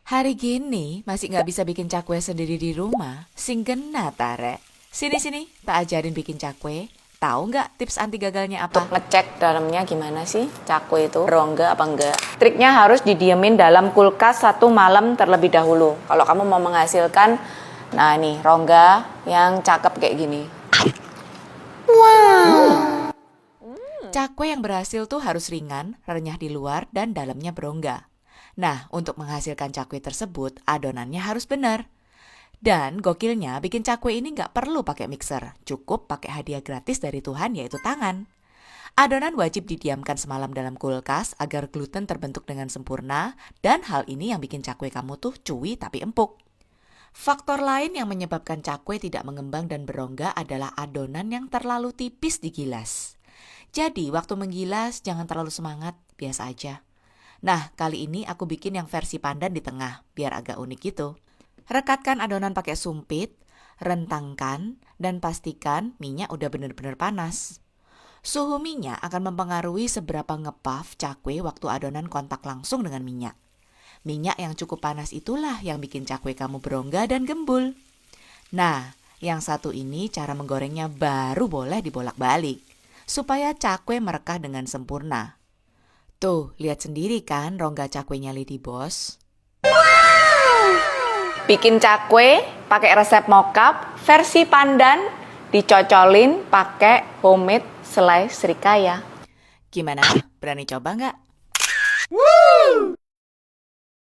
Hari gini masih nggak bisa bikin cakwe sendiri di rumah? Sing gena tare. Sini-sini, tak ajarin bikin cakwe. Tahu nggak tips anti gagalnya Untuk apa? ngecek dalamnya gimana sih cakwe itu, rongga apa enggak. Triknya harus didiemin dalam kulkas 1 malam terlebih dahulu. Kalau kamu mau menghasilkan, nah ini rongga yang cakep kayak gini. Cakwe yang berhasil tuh harus ringan, renyah di luar, dan dalamnya berongga. Nah, untuk menghasilkan cakwe tersebut, adonannya harus benar. Dan gokilnya, bikin cakwe ini nggak perlu pakai mixer. Cukup pakai hadiah gratis dari Tuhan, yaitu tangan. Adonan wajib didiamkan semalam dalam kulkas agar gluten terbentuk dengan sempurna, dan hal ini yang bikin cakwe kamu tuh cuy tapi empuk. Faktor lain yang menyebabkan cakwe tidak mengembang dan berongga adalah adonan yang terlalu tipis digilas. Jadi, waktu menggilas jangan terlalu semangat, biasa aja. Nah, kali ini aku bikin yang versi pandan di tengah, biar agak unik gitu. Rekatkan adonan pakai sumpit, rentangkan, dan pastikan minyak udah benar-benar panas. Suhu minyak akan mempengaruhi seberapa ngepuff cakwe waktu adonan kontak langsung dengan minyak. Minyak yang cukup panas itulah yang bikin cakwe kamu berongga dan gembul. Nah, yang satu ini cara menggorengnya baru boleh dibolak-balik, supaya cakwe merekah dengan sempurna. Tuh, lihat sendiri kan rongga cakwenya Lady Boss. Bikin cakwe pakai resep mockup versi pandan, dicocolin pakai homemade selai serikaya. Gimana? Berani coba nggak?